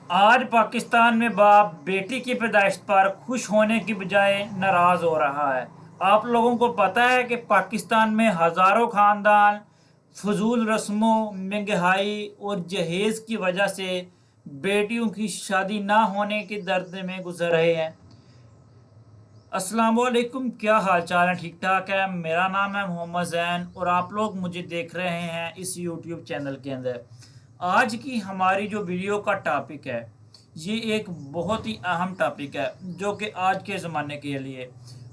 आज पाकिस्तान में बाप बेटी की पैदाइश पर खुश होने की बजाय नाराज हो रहा है। आप लोगों को पता है कि पाकिस्तान में हजारों खानदान फजूल रस्मों, महंगाई और जहेज की वजह से बेटियों की शादी ना होने के दर्द में गुजर रहे हैं। अस्सलाम वालेकुम, क्या हाल चाल है? ठीक ठाक है। मेरा नाम है मोहम्मद जैन और आप लोग मुझे देख रहे हैं इस यूट्यूब चैनल के अंदर। आज की हमारी जो वीडियो का टॉपिक है, ये एक बहुत ही अहम टॉपिक है जो कि आज के ज़माने के लिए।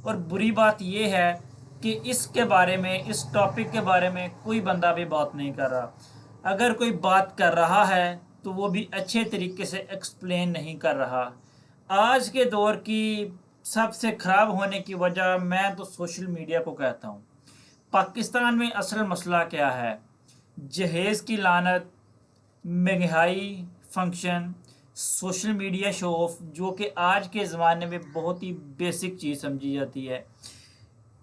और बुरी बात ये है कि इसके बारे में, इस टॉपिक के बारे में कोई बंदा भी बात नहीं कर रहा। अगर कोई बात कर रहा है तो वो भी अच्छे तरीके से एक्सप्लेन नहीं कर रहा। आज के दौर की सबसे ख़राब होने की वजह मैं तो सोशल मीडिया को कहता हूँ। पाकिस्तान में असल मसला क्या है? जहेज़ की लानत, महंगाई, function, social media show off, जो कि आज के ज़माने में बहुत ही बेसिक चीज़ समझी जाती है।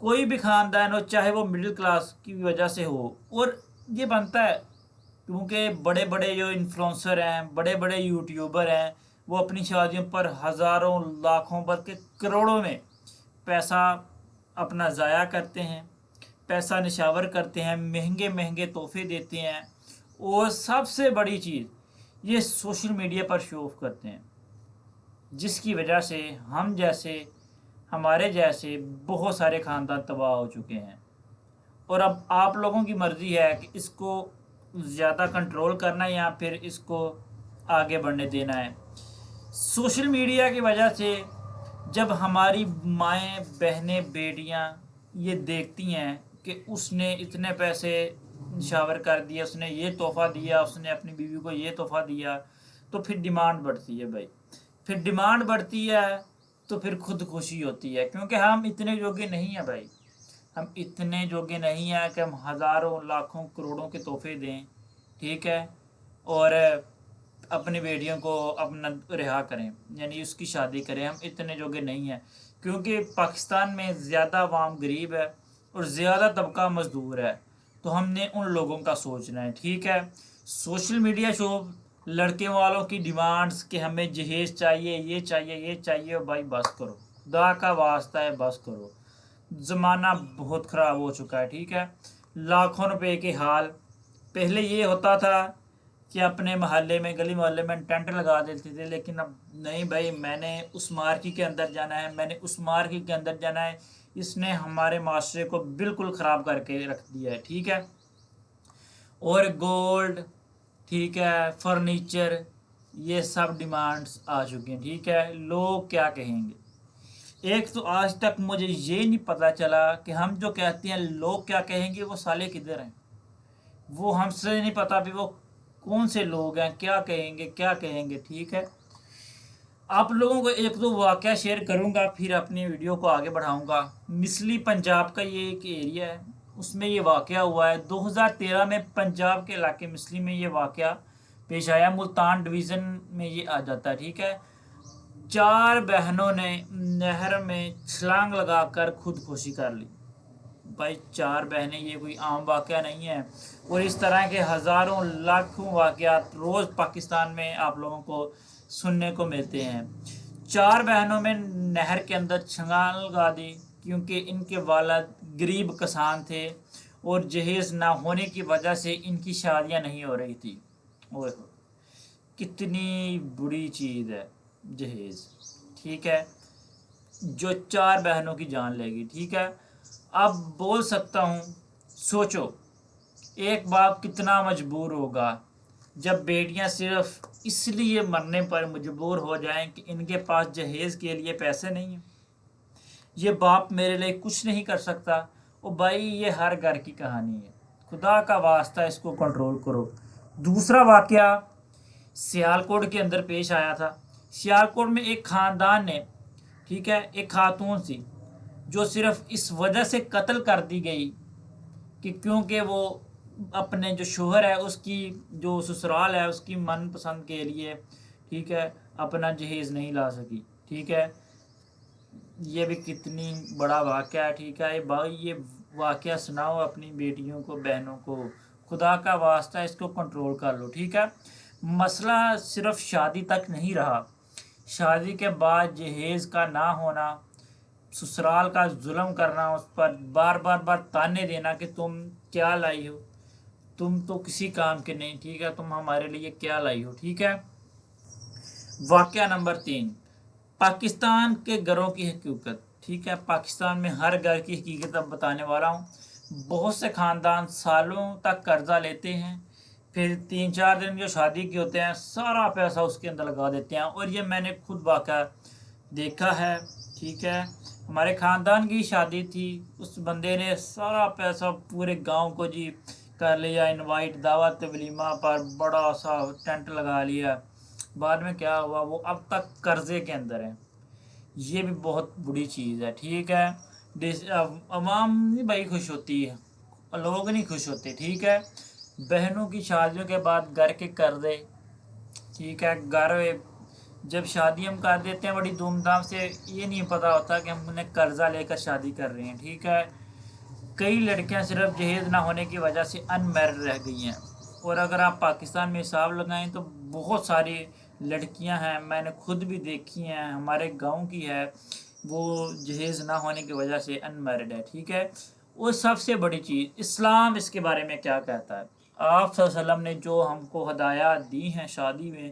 कोई भी ख़ानदान हो, चाहे वो मिडिल क्लास की वजह से हो, और ये बनता है क्योंकि बड़े बड़े जो इन्फ्लुएंसर हैं, बड़े बड़े यूट्यूबर हैं, वो अपनी शादियों पर हज़ारों, लाखों, बल्कि करोड़ों में पैसा अपना ज़ाया करते हैं, पैसा निछावर करते हैं, महंगे महंगे तोहफे देते हैं। और सबसे बड़ी चीज़, ये सोशल मीडिया पर शो ऑफ करते हैं, जिसकी वजह से हम जैसे, हमारे जैसे बहुत सारे ख़ानदान तबाह हो चुके हैं। और अब आप लोगों की मर्ज़ी है कि इसको ज़्यादा कंट्रोल करना है या फिर इसको आगे बढ़ने देना है। सोशल मीडिया की वजह से जब हमारी माएँ, बहनें, बेटियाँ ये देखती हैं कि उसने इतने पैसे निछावर कर दिया, उसने ये तोहफ़ा दिया, उसने अपनी बीवी को ये तोहफ़ा दिया, तो फिर डिमांड बढ़ती है भाई। फिर डिमांड बढ़ती है तो फिर खुद खुशी होती है, क्योंकि हम इतने योग्य नहीं हैं भाई। हम इतने योग्य नहीं हैं कि हम हज़ारों, लाखों, करोड़ों के तोहफे दें, ठीक है, और अपनी बेटियों को अपना रिहा करें, यानी उसकी शादी करें। हम इतने योग्य नहीं हैं, क्योंकि पाकिस्तान में ज़्यादा अवाम गरीब है और ज़्यादा तबका मज़दूर है। तो हमने उन लोगों का सोचना है, ठीक है। सोशल मीडिया शो, लड़के वालों की डिमांड्स कि हमें जहेज़ चाहिए, ये चाहिए, ये चाहिए, भाई बस करो, खुदा का वास्ता है बस करो। ज़माना बहुत ख़राब हो चुका है, ठीक है। लाखों रुपए के हाल। पहले ये होता था कि अपने मोहल्ले में, गली मोहल्ले में टेंट लगा देते थे, लेकिन अब नहीं भाई, मैंने उस मार्की के अंदर जाना है, मैंने उस मार्की के अंदर जाना है। इसने हमारे माशरे को बिल्कुल ख़राब करके रख दिया है, ठीक है। और गोल्ड, ठीक है, फर्नीचर, ये सब डिमांड्स आ चुकी हैं, ठीक है। लोग क्या कहेंगे? एक तो आज तक मुझे ये नहीं पता चला कि हम जो कहते हैं लोग क्या कहेंगे, वो साले किधर हैं। वो हमसे नहीं पता भी वो कौन से लोग हैं, क्या कहेंगे, क्या कहेंगे, ठीक है। आप लोगों को एक दो वाक़या शेयर करूंगा, फिर अपनी वीडियो को आगे बढ़ाऊंगा। मिसली पंजाब का ये एक एरिया है, उसमें ये वाक़या हुआ है 2013 में। पंजाब के इलाके मिसली में ये वाक़या पेश आया, मुल्तान डिवीज़न में ये आ जाता है, ठीक है। चार बहनों ने नहर में छलांग लगाकर खुदकुशी कर ली। भाई चार बहनें, ये कोई आम वाक़या नहीं है। और इस तरह के हज़ारों, लाखों वाक़यात रोज़ पाकिस्तान में आप लोगों को सुनने को मिलते हैं। चार बहनों में नहर के अंदर छलांग लगा दी क्योंकि इनके वालिद गरीब किसान थे और जहेज़ ना होने की वजह से इनकी शादियां नहीं हो रही थी। ओए हो, कितनी बुरी चीज़ है जहेज़, ठीक है, जो चार बहनों की जान लेगी, ठीक है। अब बोल सकता हूँ, सोचो एक बाप कितना मजबूर होगा जब बेटियां सिर्फ इसलिए मरने पर मजबूर हो जाएं कि इनके पास जहेज़ के लिए पैसे नहीं हैं। ये बाप मेरे लिए कुछ नहीं कर सकता। ओ भाई, ये हर घर की कहानी है, खुदा का वास्ता इसको कंट्रोल करो। दूसरा वाकया सियालकोट के अंदर पेश आया था। सियालकोट में एक ख़ानदान ने, ठीक है, एक खातून सी, जो सिर्फ इस वजह से कत्ल कर दी गई कि क्योंकि वो अपने जो शोहर है, उसकी जो ससुराल है, उसकी मनपसंद के लिए, ठीक है, अपना जहेज़ नहीं ला सकी, ठीक है। ये भी कितनी बड़ा वाक़या है, ठीक है। भाई ये वाक़या सुनाओ अपनी बेटियों को, बहनों को, खुदा का वास्ता इसको कंट्रोल कर लो, ठीक है। مسئلہ صرف شادی تک نہیں رہا، شادی کے بعد جہیز کا نہ ہونا، سسرال کا ظلم کرنا، اس پر بار تانے دینا کہ تم کیا لائی ہو، تم تو کسی کام کے نہیں، ٹھیک ہے، تم ہمارے لیے کیا لائی ہو، ٹھیک ہے۔ واقعہ نمبر 3، پاکستان کے گھروں کی حقیقت، ٹھیک ہے، پاکستان میں ہر گھر کی حقیقت اب بتانے والا ہوں۔ بہت سے خاندان سالوں تک قرضہ لیتے ہیں، پھر 3-4 دن جو شادی کے ہوتے ہیں سارا پیسہ اس کے اندر لگا دیتے ہیں، اور یہ میں نے خود واقعہ دیکھا ہے، ٹھیک ہے۔ ہمارے خاندان کی شادی تھی، اس بندے نے سارا پیسہ پورے گاؤں کو جی کر لیا، انوائٹ، دعوت، ولیمہ پر بڑا سا ٹینٹ لگا لیا، بعد میں کیا ہوا، وہ اب تک قرضے کے اندر ہے۔ یہ بھی بہت بری چیز ہے، ٹھیک ہے۔ عوام نہیں بھائی خوش ہوتی ہے، لوگ نہیں خوش ہوتے، ٹھیک ہے۔ بہنوں کی شادیوں کے بعد گھر کے قرضے، ٹھیک ہے، گھر جب شادی ہم کر دیتے ہیں بڑی دھوم دھام سے، یہ نہیں پتہ ہوتا کہ ہم انہیں قرضہ لے کر شادی کر رہے ہیں، ٹھیک ہے۔ کئی لڑکیاں صرف جہیز نہ ہونے کی وجہ سے ان میرڈ رہ گئی ہیں، اور اگر آپ پاکستان میں حساب لگائیں تو بہت ساری لڑکیاں ہیں، میں نے خود بھی دیکھی ہیں، ہمارے گاؤں کی ہے، وہ جہیز نہ ہونے کی وجہ سے ان میرڈ ہے، ٹھیک ہے۔ اور سب سے بڑی چیز، اسلام اس کے بارے میں کیا کہتا ہے؟ آپ صلی اللہ علیہ وسلم نے جو ہم کو ہدایات دی ہیں شادی میں،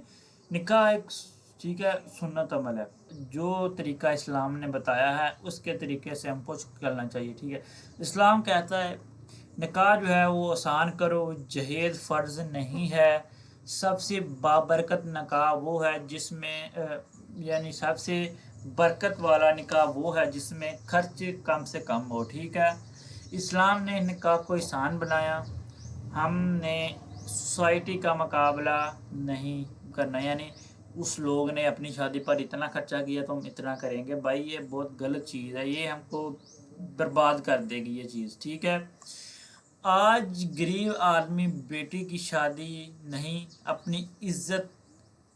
نکاح ایک، ٹھیک ہے، سنت عمل ہے، جو طریقہ اسلام نے بتایا ہے اس کے طریقے سے ہم کو کرنا چاہیے، ٹھیک ہے۔ اسلام کہتا ہے نکاح جو ہے وہ آسان کرو، جہیز فرض نہیں ہے، سب سے بابرکت نکاح وہ ہے جس میں یعنی سب سے برکت والا نکاح وہ ہے جس میں خرچ کم سے کم ہو، ٹھیک ہے۔ اسلام نے نکاح کو آسان بنایا، ہم نے سوسائٹی کا مقابلہ نہیں کرنا، یعنی اس لوگ نے اپنی شادی پر اتنا خرچہ کیا تو ہم اتنا کریں گے، بھائی یہ بہت غلط چیز ہے، یہ ہم کو برباد کر دے گی یہ چیز، ٹھیک ہے۔ آج غریب آدمی بیٹی کی شادی نہیں، اپنی عزت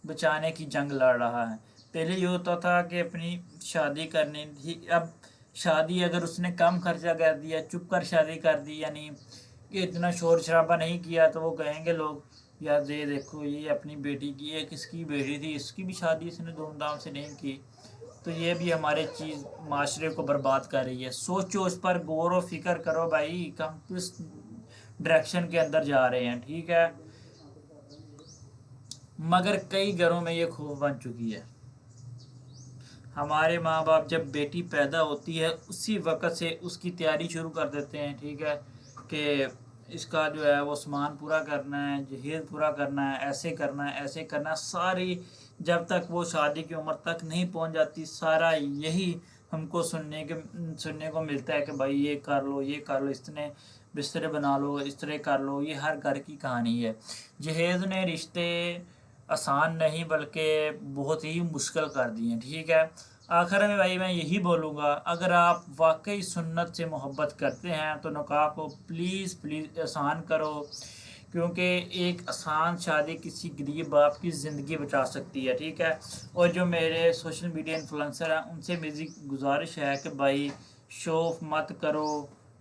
بچانے کی جنگ لڑ رہا ہے۔ پہلے یہ ہوتا تھا کہ اپنی شادی کرنی تھی، اب شادی اگر اس نے کم خرچہ کر دیا، چپ کر شادی کر دی، یعنی کہ اتنا شور شرابہ نہیں کیا، تو وہ کہیں گے لوگ یار یہ دیکھو یہ اپنی بیٹی کی، ایک اس کی بیٹی تھی اس کی بھی شادی اس نے دھوم دھام سے نہیں کی، تو یہ بھی ہمارے چیز معاشرے کو برباد کر رہی ہے۔ سوچو، اس پر غور و فکر کرو بھائی، ہم کس ڈائریکشن کے اندر جا رہے ہیں، ٹھیک ہے۔ مگر کئی گھروں میں یہ خوف بن چکی ہے۔ ہمارے ماں باپ جب بیٹی پیدا ہوتی ہے اسی وقت سے اس کی تیاری شروع کر دیتے ہیں، ٹھیک ہے، کہ اس کا جو ہے وہ سامان پورا کرنا ہے، جہیز پورا کرنا ہے، ایسے کرنا ہے، ایسے کرنا ہے، ساری جب تک وہ شادی کی عمر تک نہیں پہنچ جاتی سارا یہی ہم کو سننے کو ملتا ہے کہ بھائی یہ کر لو، یہ کر لو، اتنے بسترے بنا لو، اس طرح کر لو، یہ ہر گھر کی کہانی ہے۔ جہیز نے رشتے آسان نہیں بلکہ بہت ہی مشکل کر دیے ہیں، ٹھیک ہے۔ آخر میں بھائی میں یہی بولوں گا، اگر آپ واقعی سنت سے محبت کرتے ہیں تو نکاح کو پلیز آسان کرو، کیونکہ ایک آسان شادی کسی غریب باپ کی زندگی بچا سکتی ہے، ٹھیک ہے۔ اور جو میرے سوشل میڈیا انفلوئنسر ہیں ان سے میری گزارش ہے کہ بھائی شو آف مت کرو،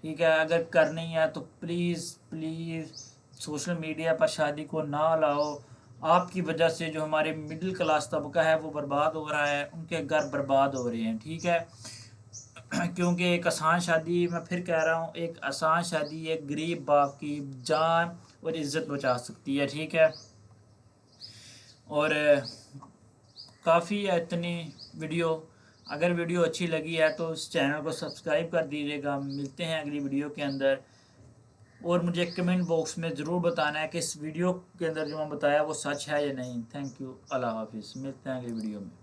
ٹھیک ہے، اگر کرنی ہے تو پلیز سوشل میڈیا پر شادی کو نہ لاؤ۔ آپ کی وجہ سے جو ہمارے مڈل کلاس طبقہ ہے وہ برباد ہو رہا ہے، ان کے گھر برباد ہو رہے ہیں، ٹھیک ہے۔ کیونکہ ایک آسان شادی، میں پھر کہہ رہا ہوں، ایک آسان شادی ایک غریب باپ کی جان اور عزت بچا سکتی ہے، ٹھیک ہے۔ اور کافی ہے اتنی ویڈیو، اگر ویڈیو اچھی لگی ہے تو اس چینل کو سبسکرائب کر دیجیے گا۔ ملتے ہیں اگلی ویڈیو کے اندر، اور مجھے کمنٹ باکس میں ضرور بتانا ہے کہ اس ویڈیو کے اندر جو میں بتایا وہ سچ ہے یا نہیں۔ تھینک یو، اللہ حافظ، ملتے ہیں اگلی ویڈیو میں۔